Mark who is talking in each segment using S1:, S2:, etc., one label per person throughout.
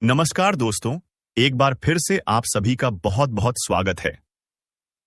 S1: नमस्कार दोस्तों, एक बार फिर से आप सभी का बहुत बहुत स्वागत है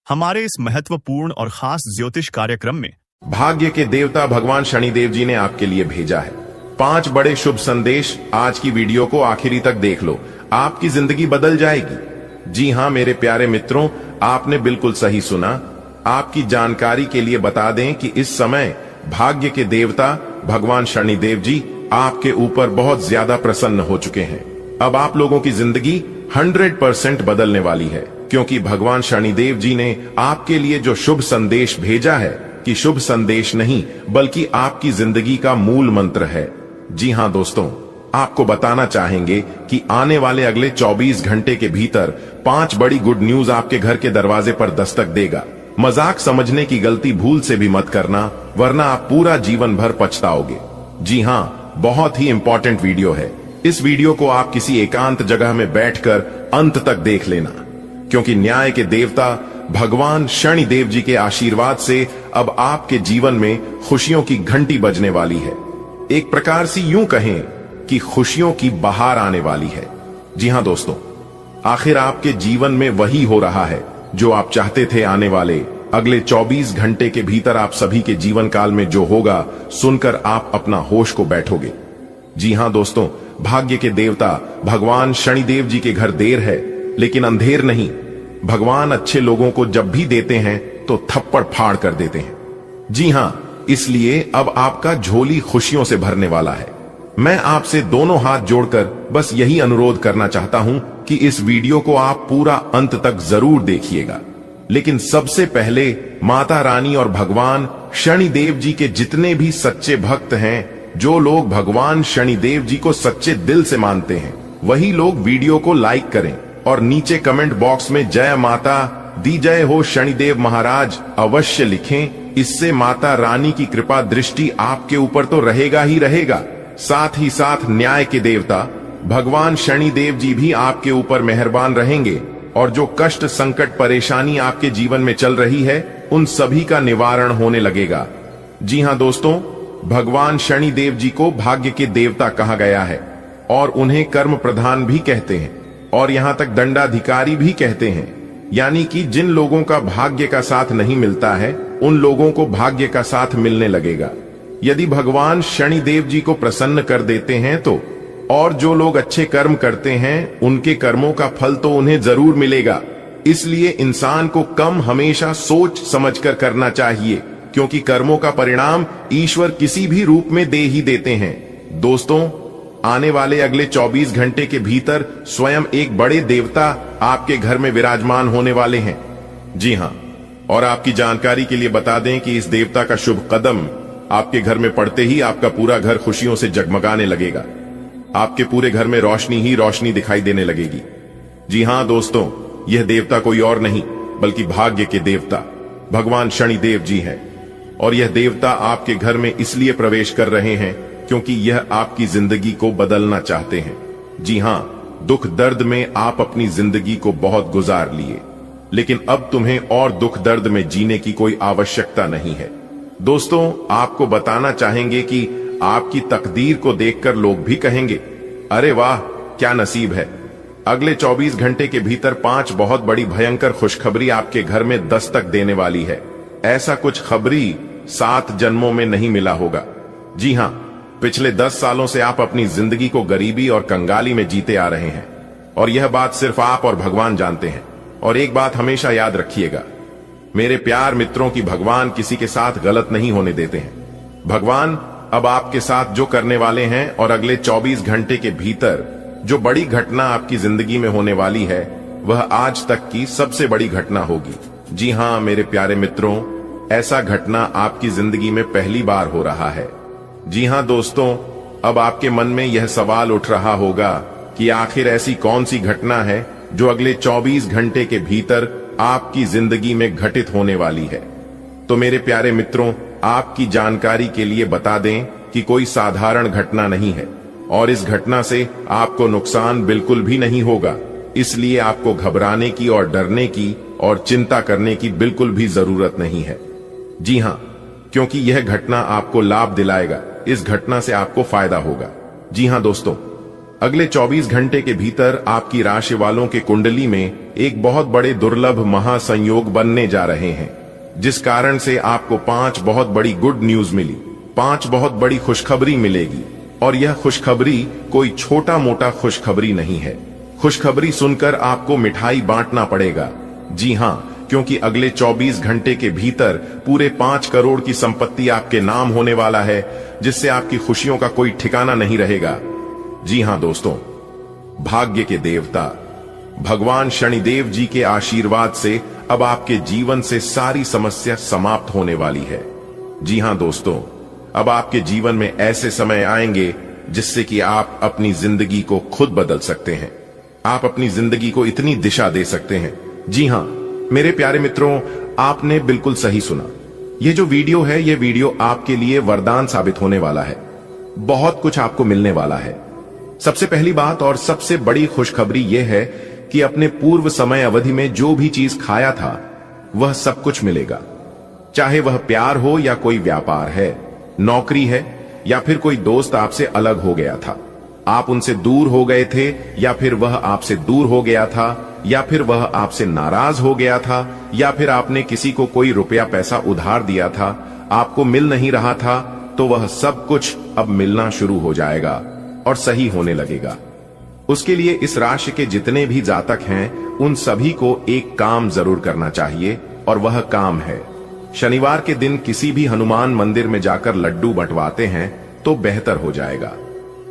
S1: हमारे इस महत्वपूर्ण और खास ज्योतिष कार्यक्रम में।
S2: भाग्य के देवता भगवान शनिदेव जी ने आपके लिए भेजा है 5 बड़े शुभ संदेश। आज की वीडियो को आखिरी तक देख लो, आपकी जिंदगी बदल जाएगी। जी हाँ मेरे प्यारे मित्रों, आपने बिल्कुल सही सुना। आपकी जानकारी के लिए बता दें कि इस समय भाग्य के देवता भगवान शनिदेव जी आपके ऊपर बहुत ज्यादा प्रसन्न हो चुके हैं। अब आप लोगों की जिंदगी 100% बदलने वाली है, क्योंकि भगवान शनिदेव जी ने आपके लिए जो शुभ संदेश भेजा है कि शुभ संदेश नहीं बल्कि आपकी जिंदगी का मूल मंत्र है। जी हाँ दोस्तों, आपको बताना चाहेंगे कि आने वाले अगले 24 घंटे के भीतर 5 बड़ी गुड न्यूज आपके घर के दरवाजे पर दस्तक देगा। मजाक समझने की गलती भूल से भी मत करना, वरना आप पूरा जीवन भर पछताओगे। जी हाँ, बहुत ही इंपॉर्टेंट वीडियो है। इस वीडियो को आप किसी एकांत जगह में बैठकर अंत तक देख लेना, क्योंकि न्याय के देवता भगवान शनिदेव जी के आशीर्वाद से अब आपके जीवन में खुशियों की घंटी बजने वाली है। एक प्रकार से यूं कहें कि खुशियों की बहार आने वाली है। जी हां दोस्तों, आखिर आपके जीवन में वही हो रहा है जो आप चाहते थे। आने वाले अगले 24 घंटे के भीतर आप सभी के जीवन काल में जो होगा, सुनकर आप अपना होश को बैठोगे। जी हां दोस्तों, भाग्य के देवता भगवान शनिदेव जी के घर देर है लेकिन अंधेर नहीं। भगवान अच्छे लोगों को जब भी देते हैं तो थप्पड़ फाड़ कर देते हैं। जी हां, इसलिए अब आपका झोली खुशियों से भरने वाला है। मैं आपसे दोनों हाथ जोड़कर बस यही अनुरोध करना चाहता हूं कि इस वीडियो को आप पूरा अंत तक जरूर देखिएगा। लेकिन सबसे पहले माता रानी और भगवान शनिदेव जी के जितने भी सच्चे भक्त हैं, जो लोग भगवान शनिदेव जी को सच्चे दिल से मानते हैं, वही लोग वीडियो को लाइक करें और नीचे कमेंट बॉक्स में जय माता दी जय हो शनिदेव महाराज अवश्य लिखें। इससे माता रानी की कृपा दृष्टि आपके ऊपर तो रहेगा ही रहेगा, साथ ही साथ न्याय के देवता भगवान शनिदेव जी भी आपके ऊपर मेहरबान रहेंगे और जो कष्ट संकट परेशानी आपके जीवन में चल रही है, उन सभी का निवारण होने लगेगा। जी हां दोस्तों, भगवान शनिदेव जी को भाग्य के देवता कहा गया है और उन्हें कर्म प्रधान भी कहते हैं और यहां तक दंडाधिकारी भी कहते हैं। यानी कि जिन लोगों का भाग्य का साथ नहीं मिलता है, उन लोगों को भाग्य का साथ मिलने लगेगा यदि भगवान शनिदेव जी को प्रसन्न कर देते हैं तो। और जो लोग अच्छे कर्म करते हैं, उनके कर्मों का फल तो उन्हें जरूर मिलेगा। इसलिए इंसान को कम हमेशा सोच समझकर करना चाहिए, क्योंकि कर्मों का परिणाम ईश्वर किसी भी रूप में दे ही देते हैं। दोस्तों, आने वाले अगले 24 घंटे के भीतर स्वयं एक बड़े देवता आपके घर में विराजमान होने वाले हैं। जी हां, और आपकी जानकारी के लिए बता दें कि इस देवता का शुभ कदम आपके घर में पड़ते ही आपका पूरा घर खुशियों से जगमगाने लगेगा। आपके पूरे घर में रोशनी ही रोशनी दिखाई देने लगेगी। जी हां दोस्तों, यह देवता कोई और नहीं बल्कि भाग्य के देवता भगवान शनिदेव जी हैं। और यह देवता आपके घर में इसलिए प्रवेश कर रहे हैं क्योंकि यह आपकी जिंदगी को बदलना चाहते हैं। जी हां, दुख दर्द में आप अपनी जिंदगी को बहुत गुजार लिए, लेकिन अब तुम्हें और दुख दर्द में जीने की कोई आवश्यकता नहीं है। दोस्तों, आपको बताना चाहेंगे कि आपकी तकदीर को देखकर लोग भी कहेंगे, अरे वाह क्या नसीब है। अगले 24 घंटे के भीतर 5 बहुत बड़ी भयंकर खुशखबरी आपके घर में दस्तक देने वाली है। ऐसा कुछ खबरी 7 जन्मों में नहीं मिला होगा। जी हां, पिछले 10 सालों से आप अपनी जिंदगी को गरीबी और कंगाली में जीते आ रहे हैं और यह बात सिर्फ आप और भगवान जानते हैं। और एक बात हमेशा याद रखिएगा मेरे प्यार मित्रों की भगवान किसी के साथ गलत नहीं होने देते हैं। भगवान अब आपके साथ जो करने वाले हैं और अगले 24 घंटे के भीतर जो बड़ी घटना आपकी जिंदगी में होने वाली है, वह आज तक की सबसे बड़ी घटना होगी। जी हां मेरे प्यारे मित्रों, ऐसा घटना आपकी जिंदगी में पहली बार हो रहा है। जी हां दोस्तों, अब आपके मन में यह सवाल उठ रहा होगा कि आखिर ऐसी कौन सी घटना है जो अगले 24 घंटे के भीतर आपकी जिंदगी में घटित होने वाली है। तो मेरे प्यारे मित्रों, आपकी जानकारी के लिए बता दें कि कोई साधारण घटना नहीं है और इस घटना से आपको नुकसान बिल्कुल भी नहीं होगा। इसलिए आपको घबराने की और डरने की और चिंता करने की बिल्कुल भी जरूरत नहीं है। जी हां, क्योंकि यह घटना आपको लाभ दिलाएगा। इस घटना से आपको फायदा होगा। जी हां दोस्तों, अगले 24 घंटे के भीतर आपकी राशि वालों के कुंडली में एक बहुत बड़े दुर्लभ महासंयोग बनने जा रहे हैं, जिस कारण से आपको 5 बहुत बड़ी गुड न्यूज मिली, 5 बहुत बड़ी खुशखबरी मिलेगी। और यह खुशखबरी कोई छोटा मोटा खुशखबरी नहीं है। खुशखबरी सुनकर आपको मिठाई बांटना पड़ेगा। जी हां, क्योंकि अगले 24 घंटे के भीतर पूरे 5 करोड़ की संपत्ति आपके नाम होने वाला है, जिससे आपकी खुशियों का कोई ठिकाना नहीं रहेगा। जी हां दोस्तों, भाग्य के देवता भगवान शनिदेव जी के आशीर्वाद से अब आपके जीवन से सारी समस्या समाप्त होने वाली है। जी हां दोस्तों, अब आपके जीवन में ऐसे समय आएंगे जिससे कि आप अपनी जिंदगी को खुद बदल सकते हैं। आप अपनी जिंदगी को इतनी दिशा दे सकते हैं। जी हां मेरे प्यारे मित्रों, आपने बिल्कुल सही सुना। ये जो वीडियो है, ये वीडियो आपके लिए वरदान साबित होने वाला है। बहुत कुछ आपको मिलने वाला है। सबसे पहली बात और सबसे बड़ी खुशखबरी यह है कि अपने पूर्व समय अवधि में जो भी चीज खाया था वह सब कुछ मिलेगा। चाहे वह प्यार हो या कोई व्यापार है, नौकरी है या फिर कोई दोस्त आपसे अलग हो गया था, आप उनसे दूर हो गए थे या फिर वह आपसे दूर हो गया था, या फिर वह आपसे नाराज हो गया था, या फिर आपने किसी को कोई रुपया पैसा उधार दिया था, आपको मिल नहीं रहा था, तो वह सब कुछ अब मिलना शुरू हो जाएगा और सही होने लगेगा। उसके लिए इस राशि के जितने भी जातक हैं, उन सभी को एक काम जरूर करना चाहिए, और वह काम है शनिवार के दिन किसी भी हनुमान मंदिर में जाकर लड्डू बंटवाते हैं तो बेहतर हो जाएगा।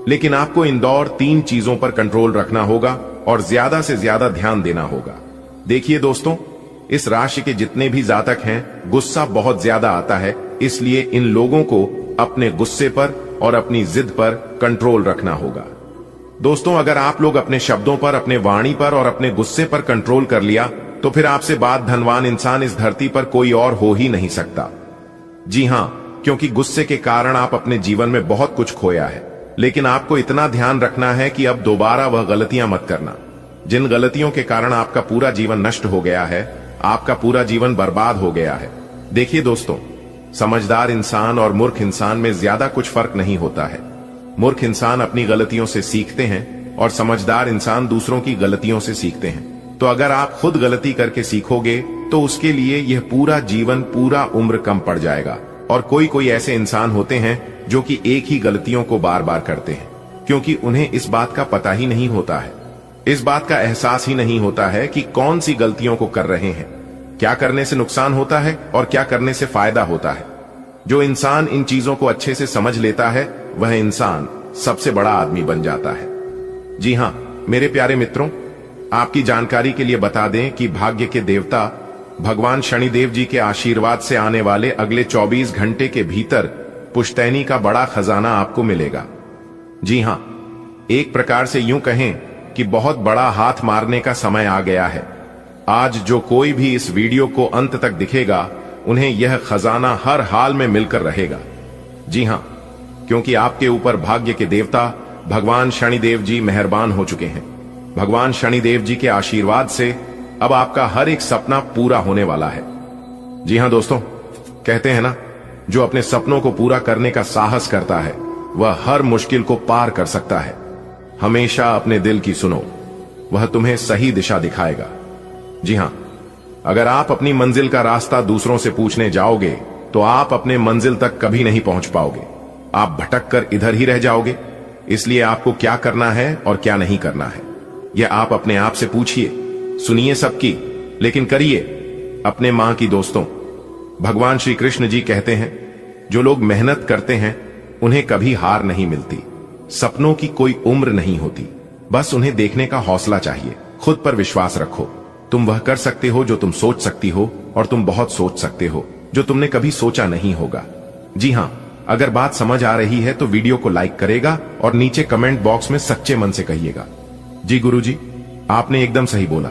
S2: लेकिन आपको इन दौर 3 चीजों पर कंट्रोल रखना होगा और ज्यादा से ज्यादा ध्यान देना होगा। देखिए दोस्तों, इस राशि के जितने भी जातक हैं, गुस्सा बहुत ज्यादा आता है, इसलिए इन लोगों को अपने गुस्से पर और अपनी जिद पर कंट्रोल रखना होगा। दोस्तों, अगर आप लोग अपने शब्दों पर, अपने वाणी पर और अपने गुस्से पर कंट्रोल कर लिया तो फिर आपसे बाद धनवान इंसान इस धरती पर कोई और हो ही नहीं सकता। जी हां, क्योंकि गुस्से के कारण आप अपने जीवन में बहुत कुछ खोया है। लेकिन आपको इतना ध्यान रखना है कि अब दोबारा वह गलतियां मत करना। जिन गलतियों के कारण आपका पूरा जीवन नष्ट हो गया है, आपका पूरा जीवन बर्बाद हो गया है। देखिए दोस्तों, समझदार इंसान और मूर्ख इंसान में ज्यादा कुछ फर्क नहीं होता है। मूर्ख इंसान अपनी गलतियों से सीखते हैं और समझदार इंसान दूसरों की गलतियों से सीखते हैं। तो अगर आप खुद गलती करके सीखोगे तो उसके लिए यह पूरा जीवन, पूरा उम्र कम पड़ जाएगा। और कोई कोई ऐसे इंसान होते हैं जो कि एक ही गलतियों को बार बार करते हैं, क्योंकि उन्हें इस बात का पता ही नहीं होता है, इस बात का एहसास ही नहीं होता है कि कौन सी गलतियों को कर रहे हैं, क्या करने से नुकसान होता है और क्या करने से फायदा होता है। जो इंसान इन चीजों को अच्छे से समझ लेता है, वह इंसान सबसे बड़ा आदमी बन जाता है। जी हां मेरे प्यारे मित्रों, आपकी जानकारी के लिए बता दें कि भाग्य के देवता भगवान शनिदेव जी के आशीर्वाद से आने वाले अगले 24 घंटे के भीतर पुश्तैनी का बड़ा खजाना आपको मिलेगा। जी हां, एक प्रकार से यूं कहें कि बहुत बड़ा हाथ मारने का समय आ गया है। आज जो कोई भी इस वीडियो को अंत तक दिखेगा, उन्हें यह खजाना हर हाल में मिलकर रहेगा। जी हां, क्योंकि आपके ऊपर भाग्य के देवता भगवान शनिदेव जी मेहरबान हो चुके हैं। भगवान शनिदेव जी के आशीर्वाद से अब आपका हर एक सपना पूरा होने वाला है। जी हां दोस्तों, कहते हैं ना, जो अपने सपनों को पूरा करने का साहस करता है वह हर मुश्किल को पार कर सकता है। हमेशा अपने दिल की सुनो, वह तुम्हें सही दिशा दिखाएगा। जी हां, अगर आप अपनी मंजिल का रास्ता दूसरों से पूछने जाओगे तो आप अपने मंजिल तक कभी नहीं पहुंच पाओगे। आप भटक कर इधर ही रह जाओगे। इसलिए आपको क्या करना है और क्या नहीं करना है, यह आप अपने आप से पूछिए। सुनिए सबकी, लेकिन करिए अपने मां की। दोस्तों, भगवान श्री कृष्ण जी कहते हैं, जो लोग मेहनत करते हैं उन्हें कभी हार नहीं मिलती। सपनों की कोई उम्र नहीं होती, बस उन्हें देखने का हौसला चाहिए। खुद पर विश्वास रखो। तुम वह कर सकते हो जो तुम सोच सकती हो, और तुम बहुत सोच सकते हो जो तुमने कभी सोचा नहीं होगा। जी हां, अगर बात समझ आ रही है तो वीडियो को लाइक करेगा और नीचे कमेंट बॉक्स में सच्चे मन से कहिएगा, जी गुरुजी आपने एकदम सही बोला।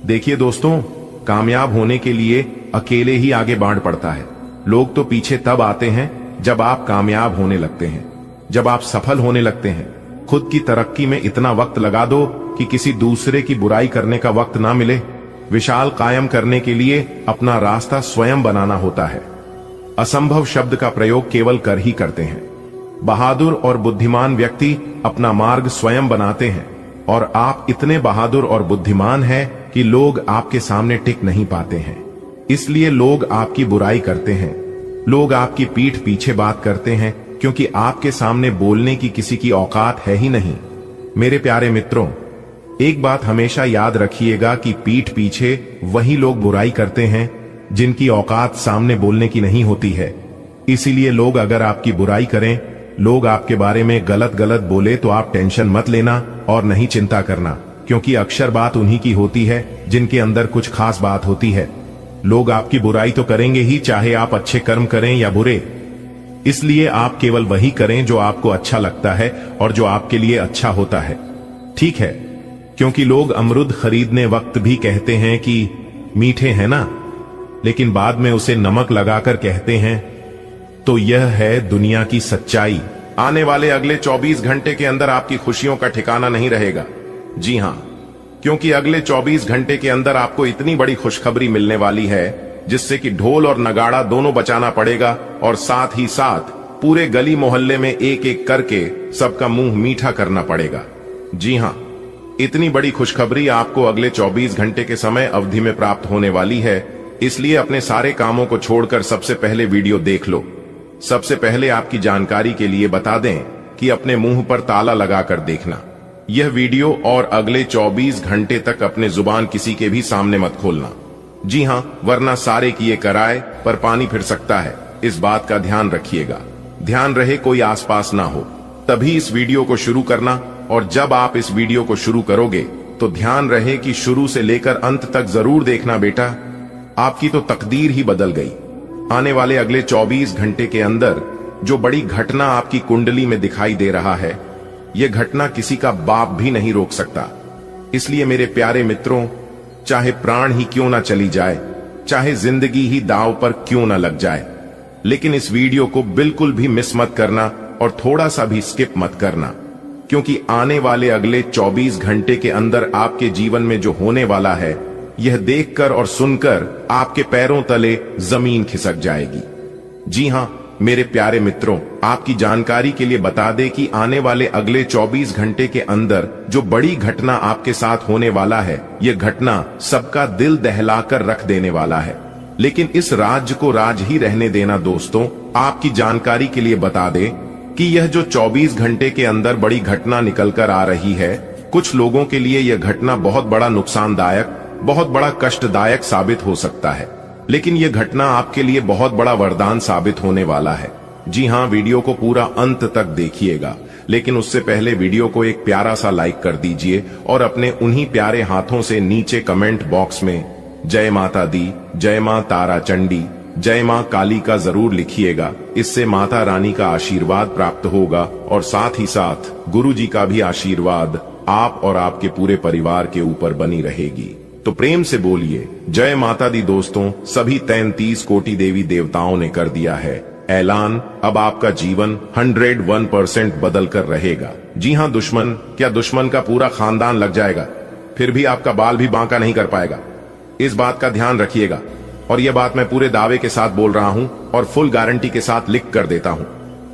S2: देखिए दोस्तों, कामयाब होने के लिए अकेले ही आगे बढ़ पड़ता है। लोग तो पीछे तब आते हैं जब आप कामयाब होने लगते हैं, जब आप सफल होने लगते हैं। खुद की तरक्की में इतना वक्त लगा दो कि किसी दूसरे की बुराई करने का वक्त ना मिले। विशाल कायम करने के लिए अपना रास्ता स्वयं बनाना होता है। असंभव शब्द का प्रयोग केवल कर ही करते हैं। बहादुर और बुद्धिमान व्यक्ति अपना मार्ग स्वयं बनाते हैं और आप इतने बहादुर और बुद्धिमान हैं कि लोग आपके सामने टिक नहीं पाते हैं। इसलिए लोग आपकी बुराई करते हैं, लोग आपकी पीठ पीछे बात करते हैं, क्योंकि आपके सामने बोलने की किसी की औकात है ही नहीं। मेरे प्यारे मित्रों, एक बात हमेशा याद रखिएगा कि पीठ पीछे वही लोग बुराई करते हैं जिनकी औकात सामने बोलने की नहीं होती है। इसीलिए लोग अगर आपकी बुराई करें, लोग आपके बारे में गलत गलत बोले, तो आप टेंशन मत लेना और नहीं चिंता करना, क्योंकि अक्सर बात उन्हीं की होती है जिनके अंदर कुछ खास बात होती है। लोग आपकी बुराई तो करेंगे ही, चाहे आप अच्छे कर्म करें या बुरे। इसलिए आप केवल वही करें जो आपको अच्छा लगता है और जो आपके लिए अच्छा होता है, ठीक है? क्योंकि लोग अमरूद खरीदने वक्त भी कहते हैं कि मीठे हैं ना, लेकिन बाद में उसे नमक लगाकर कहते हैं। तो यह है दुनिया की सच्चाई। आने वाले अगले 24 घंटे के अंदर आपकी खुशियों का ठिकाना नहीं रहेगा। जी हां, क्योंकि अगले 24 घंटे के अंदर आपको इतनी बड़ी खुशखबरी मिलने वाली है जिससे कि ढोल और नगाड़ा दोनों बचाना पड़ेगा और साथ ही साथ पूरे गली मोहल्ले में एक एक करके सबका मुंह मीठा करना पड़ेगा। जी हां, इतनी बड़ी खुशखबरी आपको अगले 24 घंटे के समय अवधि में प्राप्त होने वाली है। इसलिए अपने सारे कामों को छोड़कर सबसे पहले वीडियो देख लो। सबसे पहले आपकी जानकारी के लिए बता दें कि अपने मुंह पर ताला लगाकर देखना यह वीडियो, और अगले 24 घंटे तक अपने जुबान किसी के भी सामने मत खोलना। जी हां, वरना सारे किए कराए पर पानी फिर सकता है। इस बात का ध्यान रखिएगा। ध्यान रहे कोई आसपास ना हो, तभी इस वीडियो को शुरू करना। और जब आप इस वीडियो को शुरू करोगे तो ध्यान रहे कि शुरू से लेकर अंत तक जरूर देखना बेटा, आपकी तो तकदीर ही बदल गई। आने वाले अगले 24 घंटे के अंदर जो बड़ी घटना आपकी कुंडली में दिखाई दे रहा है, यह घटना किसी का बाप भी नहीं रोक सकता। इसलिए मेरे प्यारे मित्रों, चाहे प्राण ही क्यों ना चली जाए, चाहे जिंदगी ही दांव पर क्यों ना लग जाए, लेकिन इस वीडियो को बिल्कुल भी मिस मत करना और थोड़ा सा भी स्किप मत करना, क्योंकि आने वाले अगले 24 घंटे के अंदर आपके जीवन में जो होने वाला है, यह देखकर और सुनकर आपके पैरों तले जमीन खिसक जाएगी। जी हां मेरे प्यारे मित्रों, आपकी जानकारी के लिए बता दें कि आने वाले अगले 24 घंटे के अंदर जो बड़ी घटना आपके साथ होने वाला है, यह घटना सबका दिल दहलाकर रख देने वाला है। लेकिन इस राज को राज ही रहने देना दोस्तों। आपकी जानकारी के लिए बता दें कि यह जो 24 घंटे के अंदर बड़ी घटना निकल कर आ रही है, कुछ लोगों के लिए यह घटना बहुत बड़ा नुकसानदायक, बहुत बड़ा कष्टदायक साबित हो सकता है, लेकिन यह घटना आपके लिए बहुत बड़ा वरदान साबित होने वाला है। जी हां, वीडियो को पूरा अंत तक देखिएगा, लेकिन उससे पहले वीडियो को एक प्यारा सा लाइक कर दीजिए और अपने उन्हीं प्यारे हाथों से नीचे कमेंट बॉक्स में जय माता दी, जय मां तारा चंडी, जय मां काली का जरूर लिखिएगा। इससे माता रानी का आशीर्वाद प्राप्त होगा और साथ ही साथ गुरु जी का भी आशीर्वाद आप और आपके पूरे परिवार के ऊपर बनी रहेगी। तो प्रेम से बोलिए जय माता दी दोस्तों। सभी 33 कोटि देवी देवताओं ने कर दिया है ऐलान, अब आपका जीवन 101% बदल कर रहेगा। जी हां, क्या दुश्मन का पूरा खानदान लग जाएगा, फिर भी आपका बाल भी बांका नहीं कर पाएगा। इस बात का ध्यान रखिएगा, और यह बात मैं पूरे दावे के साथ बोल रहा हूं और फुल गारंटी के साथ लिख कर देता हूं,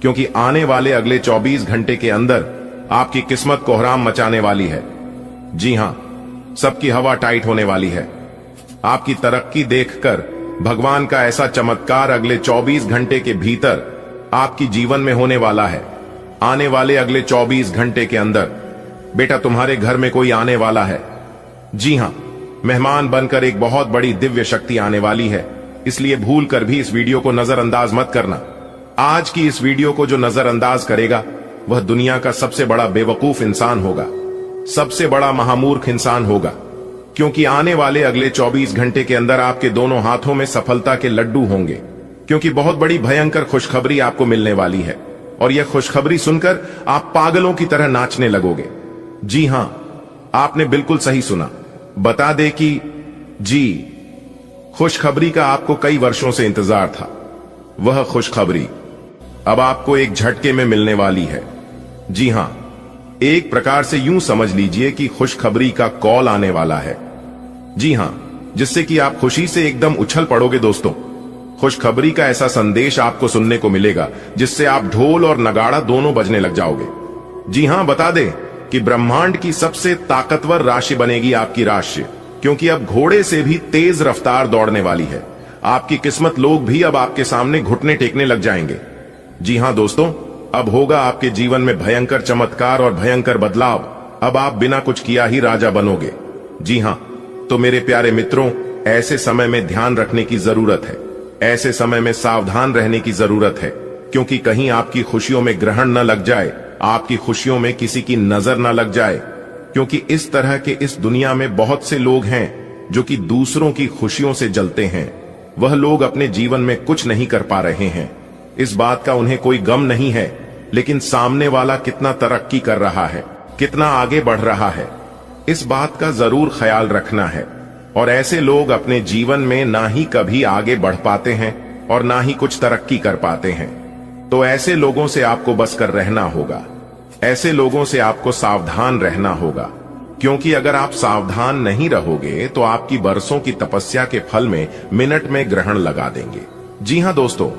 S2: क्योंकि आने वाले अगले 24 घंटे के अंदर आपकी किस्मत कोहराम मचाने वाली है। जी हां, सबकी हवा टाइट होने वाली है। आपकी तरक्की देखकर भगवान का ऐसा चमत्कार अगले 24 घंटे के भीतर आपकी जीवन में होने वाला है। आने वाले अगले 24 घंटे के अंदर बेटा तुम्हारे घर में कोई आने वाला है। जी हां, मेहमान बनकर एक बहुत बड़ी दिव्य शक्ति आने वाली है। इसलिए भूल कर भी इस वीडियो को नजरअंदाज मत करना। आज की इस वीडियो को जो नजरअंदाज करेगा वह दुनिया का सबसे बड़ा बेवकूफ इंसान होगा, सबसे बड़ा महामूर्ख इंसान होगा, क्योंकि आने वाले अगले 24 घंटे के अंदर आपके दोनों हाथों में सफलता के लड्डू होंगे, क्योंकि बहुत बड़ी भयंकर खुशखबरी आपको मिलने वाली है। और यह खुशखबरी सुनकर आप पागलों की तरह नाचने लगोगे। जी हां, आपने बिल्कुल सही सुना। बता दे कि जी, खुशखबरी का आपको कई वर्षों से इंतजार था। वह खुशखबरी अब आपको एक झटके में मिलने वाली है। जी हां, एक प्रकार से यूं समझ लीजिए कि खुशखबरी का कॉल आने वाला है। जी हां, जिससे कि आप खुशी से एकदम उछल पड़ोगे दोस्तों। खुशखबरी का ऐसा संदेश आपको सुनने को मिलेगा जिससे आप ढोल और नगाड़ा दोनों बजने लग जाओगे। जी हां, बता दें कि ब्रह्मांड की सबसे ताकतवर राशि बनेगी आपकी राशि, क्योंकि अब घोड़े से भी तेज रफ्तार दौड़ने वाली है। आपकी किस्मत लोग भी अब आपके सामने घुटने टेकने लग जाएंगे। जी हां दोस्तों, अब होगा आपके जीवन में भयंकर चमत्कार और भयंकर बदलाव। अब आप बिना कुछ किया ही राजा बनोगे। जी हां, तो मेरे प्यारे मित्रों, ऐसे समय में ध्यान रखने की जरूरत है, ऐसे समय में सावधान रहने की जरूरत है, क्योंकि कहीं आपकी खुशियों में ग्रहण न लग जाए, आपकी खुशियों में किसी की नजर न लग जाए। क्योंकि इस तरह के इस दुनिया में बहुत से लोग हैं जो कि दूसरों की खुशियों से जलते हैं। वह लोग अपने जीवन में कुछ नहीं कर पा रहे हैं, इस बात का उन्हें कोई गम नहीं है, लेकिन सामने वाला कितना तरक्की कर रहा है, कितना आगे बढ़ रहा है, इस बात का जरूर ख्याल रखना है। और ऐसे लोग अपने जीवन में ना ही कभी आगे बढ़ पाते हैं और ना ही कुछ तरक्की कर पाते हैं। तो ऐसे लोगों से आपको बच कर रहना होगा, ऐसे लोगों से आपको सावधान रहना होगा, क्योंकि अगर आप सावधान नहीं रहोगे तो आपकी बरसों की तपस्या के फल में मिनट में ग्रहण लगा देंगे। जी हां दोस्तों,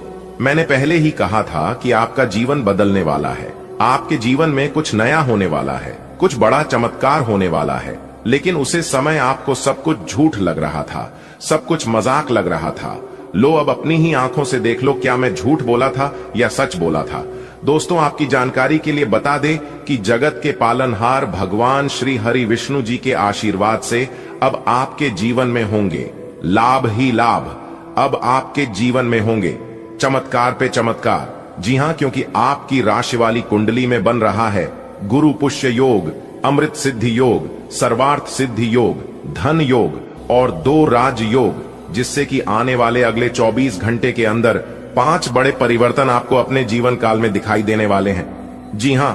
S2: मैंने पहले ही कहा था कि आपका जीवन बदलने वाला है, आपके जीवन में कुछ नया होने वाला है, कुछ बड़ा चमत्कार होने वाला है। लेकिन उसे समय आपको सब कुछ झूठ लग रहा था, सब कुछ मजाक लग रहा था। लो अब अपनी ही आंखों से देख लो, क्या मैं झूठ बोला था या सच बोला था। दोस्तों, आपकी जानकारी के लिए बता दें कि जगत के पालनहार भगवान श्री हरि विष्णु जी के आशीर्वाद से अब आपके जीवन में होंगे लाभ ही लाभ। अब आपके जीवन में होंगे चमत्कार पे चमत्कार। जी हां, क्योंकि आपकी राशि वाली कुंडली में बन रहा है गुरु पुष्य योग, अमृत सिद्धि योग, सर्वार्थ सिद्धि योग, धन योग और 2 राज योग, जिससे कि आने वाले अगले 24 घंटे के अंदर 5 बड़े परिवर्तन आपको अपने जीवन काल में दिखाई देने वाले हैं। जी हां,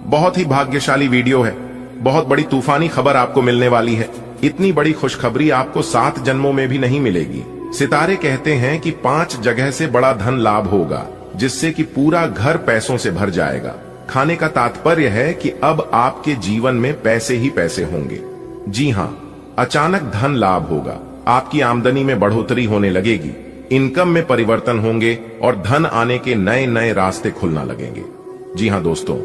S2: बहुत ही भाग्यशाली वीडियो है, बहुत बड़ी तूफानी खबर आपको मिलने वाली है। इतनी बड़ी खुशखबरी आपको 7 जन्मों में भी नहीं मिलेगी। सितारे कहते हैं कि 5 जगह से बड़ा धन लाभ होगा, जिससे कि पूरा घर पैसों से भर जाएगा। खाने का तात्पर्य है कि अब आपके जीवन में पैसे ही पैसे होंगे। जी हां, अचानक धन लाभ होगा, आपकी आमदनी में बढ़ोतरी होने लगेगी, इनकम में परिवर्तन होंगे और धन आने के नए नए रास्ते खुलना लगेंगे। जी हां दोस्तों,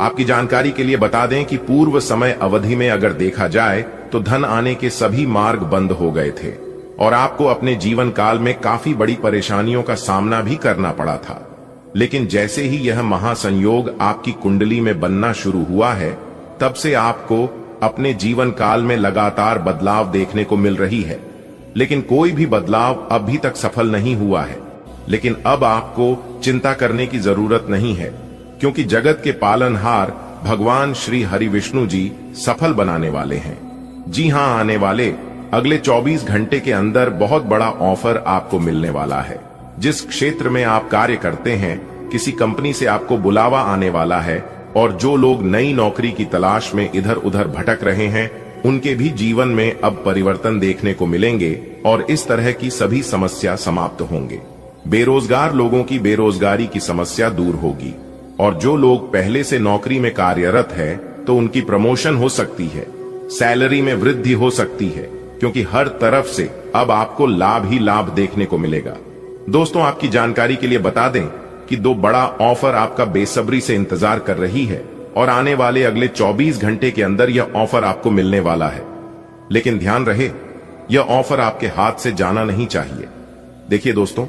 S2: आपकी जानकारी के लिए बता दें कि पूर्व समय अवधि में अगर देखा जाए तो धन आने के सभी मार्ग बंद हो गए थे और आपको अपने जीवन काल में काफी बड़ी परेशानियों का सामना भी करना पड़ा था। लेकिन जैसे ही यह महासंयोग आपकी कुंडली में बनना शुरू हुआ है, तब से आपको अपने जीवन काल में लगातार बदलाव देखने को मिल रही है। लेकिन कोई भी बदलाव अभी तक सफल नहीं हुआ है। लेकिन अब आपको चिंता करने की जरूरत नहीं है, क्योंकि जगत के पालनहार भगवान श्री हरि विष्णु जी सफल बनाने वाले हैं। जी हां, आने वाले अगले 24 घंटे के अंदर बहुत बड़ा ऑफर आपको मिलने वाला है। जिस क्षेत्र में आप कार्य करते हैं, किसी कंपनी से आपको बुलावा आने वाला है और जो लोग नई नौकरी की तलाश में इधर उधर भटक रहे हैं, उनके भी जीवन में अब परिवर्तन देखने को मिलेंगे और इस तरह की सभी समस्या समाप्त होंगे। बेरोजगार लोगों की बेरोजगारी की समस्या दूर होगी और जो लोग पहले से नौकरी में कार्यरत है तो उनकी प्रमोशन हो सकती है, सैलरी में वृद्धि हो सकती है, क्योंकि हर तरफ से अब आपको लाभ ही लाभ देखने को मिलेगा। दोस्तों, आपकी जानकारी के लिए बता दें कि 2 बड़ा ऑफर आपका बेसब्री से इंतजार कर रही है और आने वाले अगले 24 घंटे के अंदर यह ऑफर आपको मिलने वाला है। लेकिन ध्यान रहे, यह ऑफर आपके हाथ से जाना नहीं चाहिए। देखिए दोस्तों,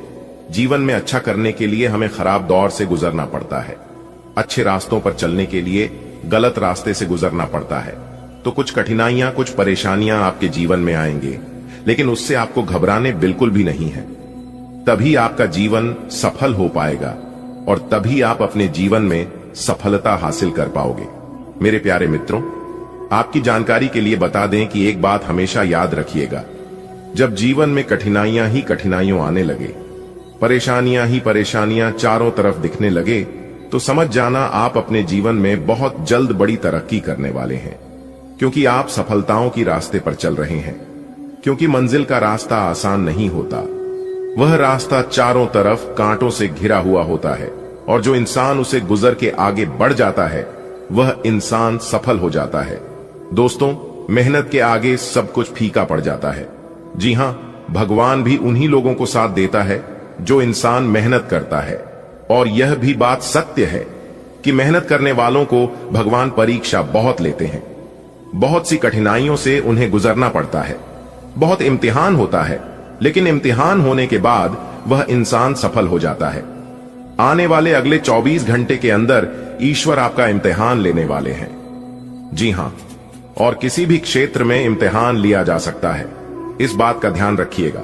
S2: जीवन में अच्छा करने के लिए हमें खराब दौर से गुजरना पड़ता है, अच्छे रास्तों पर चलने के लिए गलत रास्ते से गुजरना पड़ता है। तो कुछ कठिनाइयां, कुछ परेशानियां आपके जीवन में आएंगे, लेकिन उससे आपको घबराने बिल्कुल भी नहीं है। तभी आपका जीवन सफल हो पाएगा और तभी आप अपने जीवन में सफलता हासिल कर पाओगे। मेरे प्यारे मित्रों, आपकी जानकारी के लिए बता दें कि एक बात हमेशा याद रखिएगा, जब जीवन में कठिनाइयां ही कठिनाइयां आने लगे, परेशानियां ही परेशानियां चारों तरफ दिखने लगे, तो समझ जाना आप अपने जीवन में बहुत जल्द बड़ी तरक्की करने वाले हैं, क्योंकि आप सफलताओं की रास्ते पर चल रहे हैं। क्योंकि मंजिल का रास्ता आसान नहीं होता, वह रास्ता चारों तरफ कांटों से घिरा हुआ होता है और जो इंसान उसे गुजर के आगे बढ़ जाता है, वह इंसान सफल हो जाता है। दोस्तों, मेहनत के आगे सब कुछ फीका पड़ जाता है। जी हां, भगवान भी उन्हीं लोगों को साथ देता है जो इंसान मेहनत करता है। और यह भी बात सत्य है कि मेहनत करने वालों को भगवान परीक्षा बहुत लेते हैं। बहुत सी कठिनाइयों से उन्हें गुजरना पड़ता है, बहुत इम्तिहान होता है, लेकिन इम्तिहान होने के बाद वह इंसान सफल हो जाता है। आने वाले अगले 24 घंटे के अंदर ईश्वर आपका इम्तिहान लेने वाले हैं। जी हां, और किसी भी क्षेत्र में इम्तिहान लिया जा सकता है, इस बात का ध्यान रखिएगा।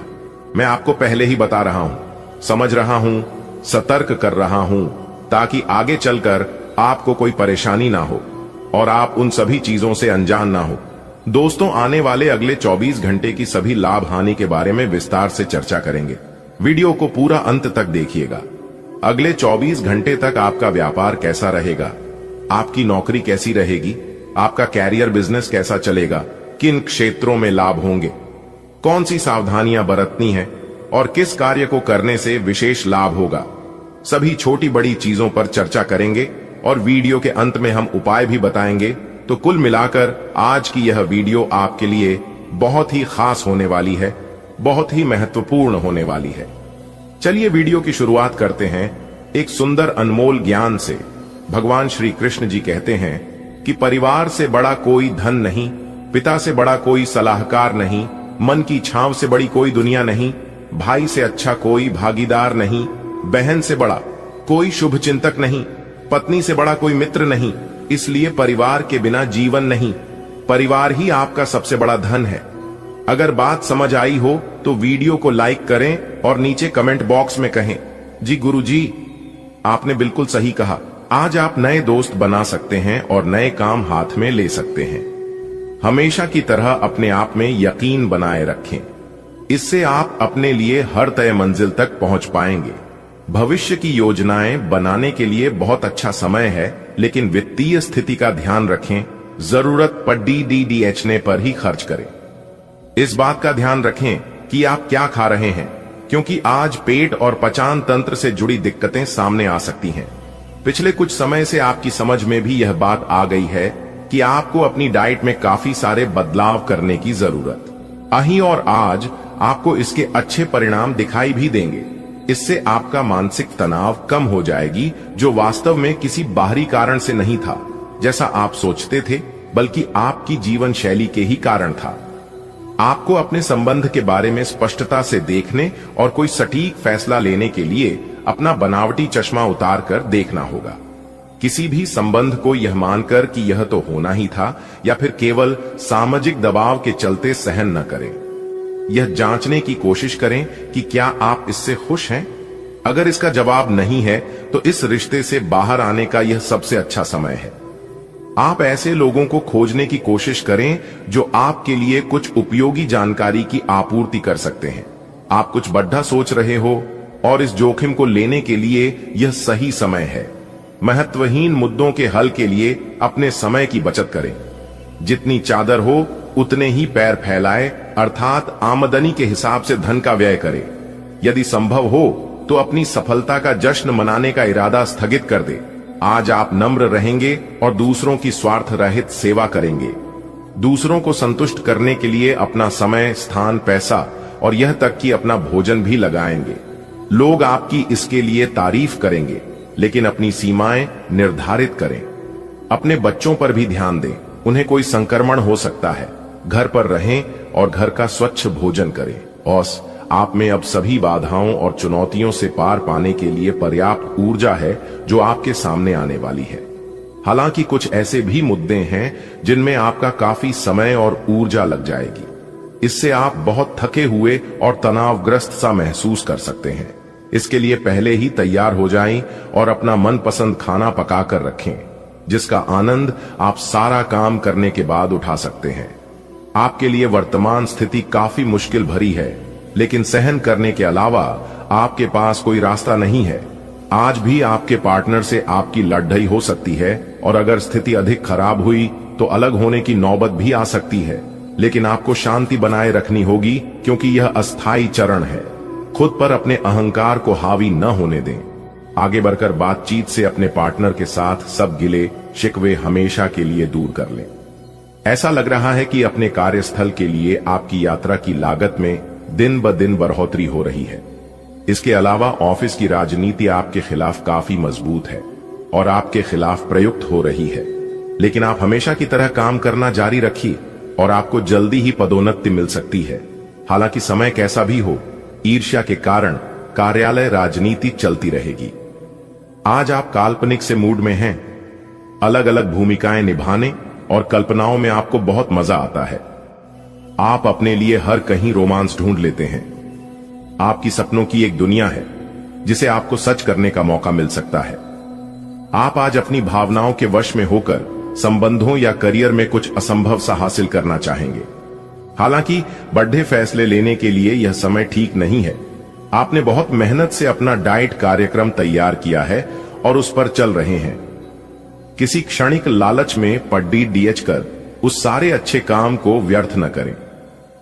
S2: मैं आपको पहले ही बता रहा हूं, समझ रहा हूं, सतर्क कर रहा हूं, ताकि आगे चलकर आपको कोई परेशानी ना हो और आप उन सभी चीजों से अनजान ना हो। दोस्तों, आने वाले अगले 24 घंटे की सभी लाभ हानि के बारे में विस्तार से चर्चा करेंगे। वीडियो को पूरा अंत तक देखिएगा। अगले 24 घंटे तक आपका व्यापार कैसा रहेगा, आपकी नौकरी कैसी रहेगी, आपका कैरियर बिजनेस कैसा चलेगा, किन क्षेत्रों में लाभ होंगे, कौन सी सावधानियां बरतनी है और किस कार्य को करने से विशेष लाभ होगा, सभी छोटी बड़ी चीजों पर चर्चा करेंगे और वीडियो के अंत में हम उपाय भी बताएंगे। तो कुल मिलाकर आज की यह वीडियो आपके लिए बहुत ही खास होने वाली है, बहुत ही महत्वपूर्ण होने वाली है। चलिए वीडियो की शुरुआत करते हैं एक सुंदर अनमोल ज्ञान से। भगवान श्री कृष्ण जी कहते हैं कि परिवार से बड़ा कोई धन नहीं, पिता से बड़ा कोई सलाहकार नहीं, मन की छांव से बड़ी कोई दुनिया नहीं, भाई से अच्छा कोई भागीदार नहीं, बहन से बड़ा कोई शुभ चिंतक नहीं, पत्नी से बड़ा कोई मित्र नहीं। इसलिए परिवार के बिना जीवन नहीं, परिवार ही आपका सबसे बड़ा धन है। अगर बात समझ आई हो तो वीडियो को लाइक करें और नीचे कमेंट बॉक्स में कहें, जी गुरुजी, आपने बिल्कुल सही कहा। आज आप नए दोस्त बना सकते हैं और नए काम हाथ में ले सकते हैं। हमेशा की तरह अपने आप में यकीन बनाए रखें, इससे आप अपने लिए हर तय मंजिल तक पहुंच पाएंगे। भविष्य की योजनाएं बनाने के लिए बहुत अच्छा समय है, लेकिन वित्तीय स्थिति का ध्यान रखें। जरूरत पर DDDHने पर ही खर्च करें। इस बात का ध्यान रखें कि आप क्या खा रहे हैं, क्योंकि आज पेट और पचान तंत्र से जुड़ी दिक्कतें सामने आ सकती हैं। पिछले कुछ समय से आपकी समझ में भी यह बात आ गई है कि आपको अपनी डाइट में काफी सारे बदलाव करने की जरूरत। अहीं और आज आपको इसके अच्छे परिणाम दिखाई भी देंगे। इससे आपका मानसिक तनाव कम हो जाएगी, जो वास्तव में किसी बाहरी कारण से नहीं था, जैसा आप सोचते थे, बल्कि आपकी जीवन शैली के ही कारण था। आपको अपने संबंध के बारे में स्पष्टता से देखने और कोई सटीक फैसला लेने के लिए अपना बनावटी चश्मा उतार कर देखना होगा। किसी भी संबंध को यह मानकर कि यह तो होना ही था, या फिर केवल सामाजिक दबाव के चलते सहन न करें। यह जांचने की कोशिश करें कि क्या आप इससे खुश हैं। अगर इसका जवाब नहीं है तो इस रिश्ते से बाहर आने का यह सबसे अच्छा समय है। आप ऐसे लोगों को खोजने की कोशिश करें जो आपके लिए कुछ उपयोगी जानकारी की आपूर्ति कर सकते हैं। आप कुछ बड़ा सोच रहे हो और इस जोखिम को लेने के लिए यह सही समय है। महत्वहीन मुद्दों के हल के लिए अपने समय की बचत करें। जितनी चादर हो उतने ही पैर फैलाए, अर्थात आमदनी के हिसाब से धन का व्यय करें। यदि संभव हो तो अपनी सफलता का जश्न मनाने का इरादा स्थगित कर दे। आज आप नम्र रहेंगे और दूसरों की स्वार्थ रहित सेवा करेंगे। दूसरों को संतुष्ट करने के लिए अपना समय, स्थान, पैसा और यह तक कि अपना भोजन भी लगाएंगे। लोग आपकी इसके लिए तारीफ करेंगे, लेकिन अपनी सीमाएं निर्धारित करें। अपने बच्चों पर भी ध्यान दें, उन्हें कोई संक्रमण हो सकता है। घर पर रहें और घर का स्वच्छ भोजन करें। और आप में अब सभी बाधाओं और चुनौतियों से पार पाने के लिए पर्याप्त ऊर्जा है जो आपके सामने आने वाली है। हालांकि कुछ ऐसे भी मुद्दे हैं जिनमें आपका काफी समय और ऊर्जा लग जाएगी। इससे आप बहुत थके हुए और तनावग्रस्त सा महसूस कर सकते हैं। इसके लिए पहले ही तैयार हो जाएं और अपना मनपसंद खाना पका कर रखें, जिसका आनंद आप सारा काम करने के बाद उठा सकते हैं। आपके लिए वर्तमान स्थिति काफी मुश्किल भरी है, लेकिन सहन करने के अलावा आपके पास कोई रास्ता नहीं है। आज भी आपके पार्टनर से आपकी लड़ाई हो सकती है और अगर स्थिति अधिक खराब हुई तो अलग होने की नौबत भी आ सकती है। लेकिन आपको शांति बनाए रखनी होगी, क्योंकि यह अस्थायी चरण है। खुद पर अपने अहंकार को हावी न होने दें। आगे बढ़कर बातचीत से अपने पार्टनर के साथ सब गिले शिकवे हमेशा के लिए दूर कर लें। ऐसा लग रहा है कि अपने कार्यस्थल के लिए आपकी यात्रा की लागत में दिन ब दिन बढ़ोतरी हो रही है। इसके अलावा ऑफिस की राजनीति आपके खिलाफ काफी मजबूत है और आपके खिलाफ प्रयुक्त हो रही है, लेकिन आप हमेशा की तरह काम करना जारी रखिए और आपको जल्दी ही पदोन्नति मिल सकती है। हालांकि समय कैसा भी हो, ईर्ष्या के कारण कार्यालय राजनीति चलती रहेगी। आज आप काल्पनिक से मूड में हैं। अलग अलग भूमिकाएं निभाने और कल्पनाओं में आपको बहुत मजा आता है। आप अपने लिए हर कहीं रोमांस ढूंढ लेते हैं। आपकी सपनों की एक दुनिया है जिसे आपको सच करने का मौका मिल सकता है। आप आज अपनी भावनाओं के वश में होकर संबंधों या करियर में कुछ असंभव सा हासिल करना चाहेंगे। हालांकि बड़े फैसले लेने के लिए यह समय ठीक नहीं है। आपने बहुत मेहनत से अपना डाइट कार्यक्रम तैयार किया है और उस पर चल रहे हैं। किसी क्षणिक लालच में पड्डी डीएच कर उस सारे अच्छे काम को व्यर्थ न करें।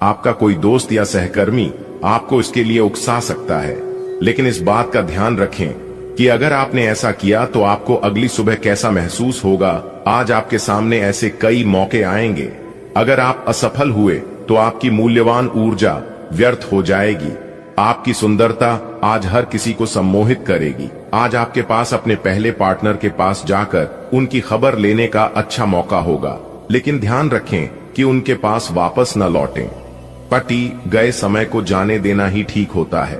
S2: आपका कोई दोस्त या सहकर्मी आपको इसके लिए उकसा सकता है, लेकिन इस बात का ध्यान रखें कि अगर आपने ऐसा किया तो आपको अगली सुबह कैसा महसूस होगा। आज आपके सामने ऐसे कई मौके आएंगे। अगर आप असफल हुए तो आपकी मूल्यवान ऊर्जा व्यर्थ हो जाएगी। आपकी सुंदरता आज हर किसी को सम्मोहित करेगी। आज आपके पास अपने पहले पार्टनर के पास जाकर उनकी खबर लेने का अच्छा मौका होगा, लेकिन ध्यान रखें कि उनके पास वापस न लौटें। पति गए समय को जाने देना ही ठीक होता है।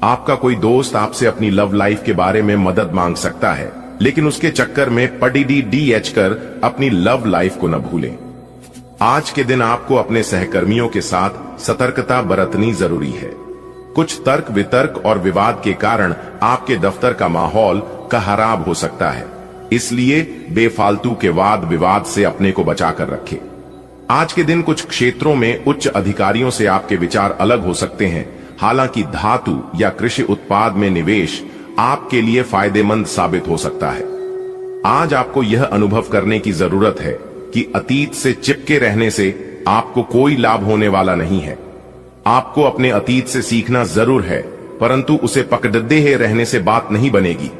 S2: आपका कोई दोस्त आपसे अपनी लव लाइफ के बारे में मदद मांग सकता है, लेकिन उसके चक्कर में पडी डीएच कर अपनी लव लाइफ को न भूलें। आज के दिन आपको अपने सहकर्मियों के साथ सतर्कता बरतनी जरूरी है। कुछ तर्क वितर्क और विवाद के कारण आपके दफ्तर का माहौल खराब हो सकता है, इसलिए बेफालतू के वाद विवाद से अपने को बचाकर रखें। आज के दिन कुछ क्षेत्रों में उच्च अधिकारियों से आपके विचार अलग हो सकते हैं। हालांकि धातु या कृषि उत्पाद में निवेश आपके लिए फायदेमंद साबित हो सकता है। आज आपको यह अनुभव करने की जरूरत है कि अतीत से चिपके रहने से आपको कोई लाभ होने वाला नहीं है। आपको अपने अतीत से सीखना जरूर है, परंतु उसे पकड़े रहने से बात नहीं बनेगी।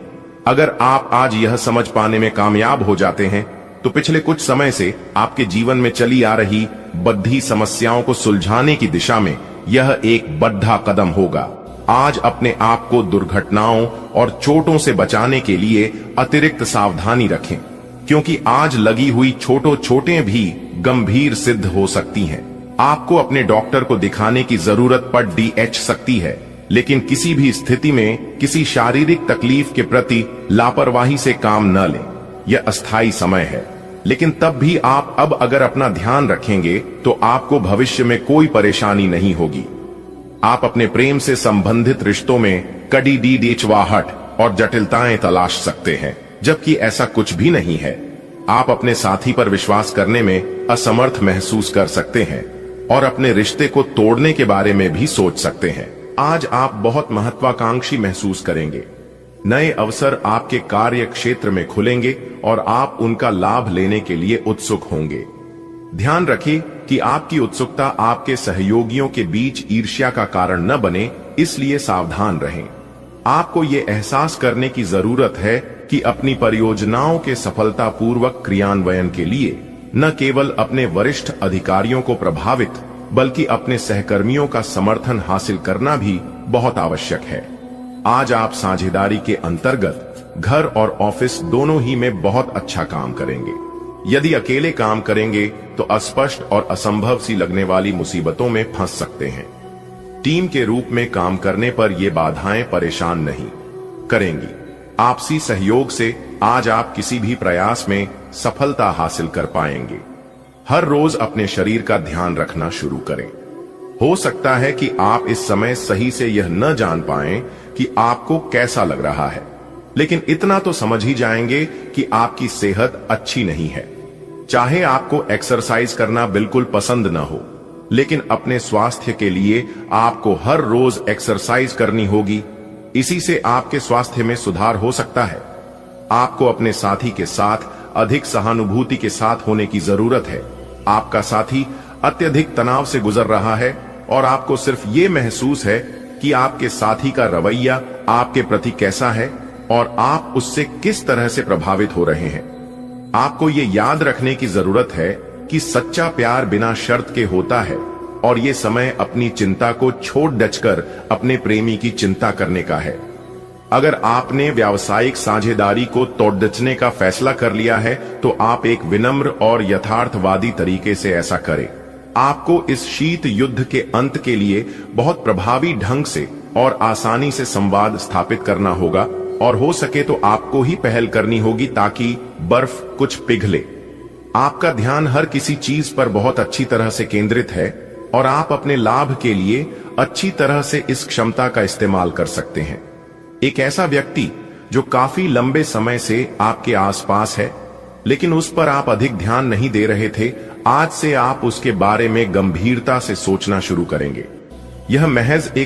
S2: अगर आप आज यह समझ पाने में कामयाब हो जाते हैं तो पिछले कुछ समय से आपके जीवन में चली आ रही बद्धी समस्याओं को सुलझाने की दिशा में यह एक बड़ा कदम होगा। आज अपने आप को दुर्घटनाओं और चोटों से बचाने के लिए अतिरिक्त सावधानी रखें, क्योंकि आज लगी हुई छोटे भी गंभीर सिद्ध हो सकती हैं। आपको अपने डॉक्टर को दिखाने की जरूरत पड़ डीएच सकती है, लेकिन किसी भी स्थिति में किसी शारीरिक तकलीफ के प्रति लापरवाही से काम न लें। यह अस्थायी समय है, लेकिन तब भी आप अब अगर अपना ध्यान रखेंगे तो आपको भविष्य में कोई परेशानी नहीं होगी। आप अपने प्रेम से संबंधित रिश्तों में कड़ी डीडीचवाहट और जटिलताएं तलाश सकते हैं, जबकि ऐसा कुछ भी नहीं है। आप अपने साथी पर विश्वास करने में असमर्थ महसूस कर सकते हैं और अपने रिश्ते को तोड़ने के बारे में भी सोच सकते हैं। आज आप बहुत महत्वाकांक्षी महसूस करेंगे। नए अवसर आपके कार्य क्षेत्र में खुलेंगे और आप उनका लाभ लेने के लिए उत्सुक होंगे। ध्यान रखें कि आपकी उत्सुकता आपके सहयोगियों के बीच ईर्ष्या का कारण न बने, इसलिए सावधान रहें। आपको ये एहसास करने की जरूरत है कि अपनी परियोजनाओं के सफलतापूर्वक क्रियान्वयन के लिए न केवल अपने वरिष्ठ अधिकारियों को प्रभावित बल्कि अपने सहकर्मियों का समर्थन हासिल करना भी बहुत आवश्यक है। आज आप साझेदारी के अंतर्गत घर और ऑफिस दोनों ही में बहुत अच्छा काम करेंगे। यदि अकेले काम करेंगे तो अस्पष्ट और असंभव सी लगने वाली मुसीबतों में फंस सकते हैं। टीम के रूप में काम करने पर ये बाधाएं परेशान नहीं करेंगी। आपसी सहयोग से आज आप किसी भी प्रयास में सफलता हासिल कर पाएंगे। हर रोज अपने शरीर का ध्यान रखना शुरू करें। हो सकता है कि आप इस समय सही से यह न जान पाएं कि आपको कैसा लग रहा है, लेकिन इतना तो समझ ही जाएंगे कि आपकी सेहत अच्छी नहीं है। चाहे आपको एक्सरसाइज करना बिल्कुल पसंद न हो, लेकिन अपने स्वास्थ्य के लिए आपको हर रोज एक्सरसाइज करनी होगी। इसी से आपके स्वास्थ्य में सुधार हो सकता है। आपको अपने साथी के साथ अधिक सहानुभूति के साथ होने की जरूरत है। आपका साथी अत्यधिक तनाव से गुजर रहा है और आपको सिर्फ ये महसूस है कि आपके साथी का रवैया आपके प्रति कैसा है और आप उससे किस तरह से प्रभावित हो रहे हैं। आपको ये याद रखने की जरूरत है कि सच्चा प्यार बिना शर्त के होता है और ये समय अपनी चिंता को छोड़ डचकर अपने प्रेमी की चिंता करने का है। अगर आपने व्यावसायिक साझेदारी को तोड़ने का फैसला कर लिया है तो आप एक विनम्र और यथार्थवादी तरीके से ऐसा करें। आपको इस शीत युद्ध के अंत के लिए बहुत प्रभावी ढंग से और आसानी से संवाद स्थापित करना होगा और हो सके तो आपको ही पहल करनी होगी ताकि बर्फ कुछ पिघले। आपका ध्यान हर किसी चीज पर बहुत अच्छी तरह से केंद्रित है और आप अपने लाभ के लिए अच्छी तरह से इस क्षमता का इस्तेमाल कर सकते हैं। एक ऐसा व्यक्ति जो काफी लंबे समय से आपके आसपास है लेकिन उस पर आप अधिक ध्यान नहीं दे रहे थे, आज से आप उसके बारे में गंभीरता से सोचना शुरू करेंगे। यह महज एक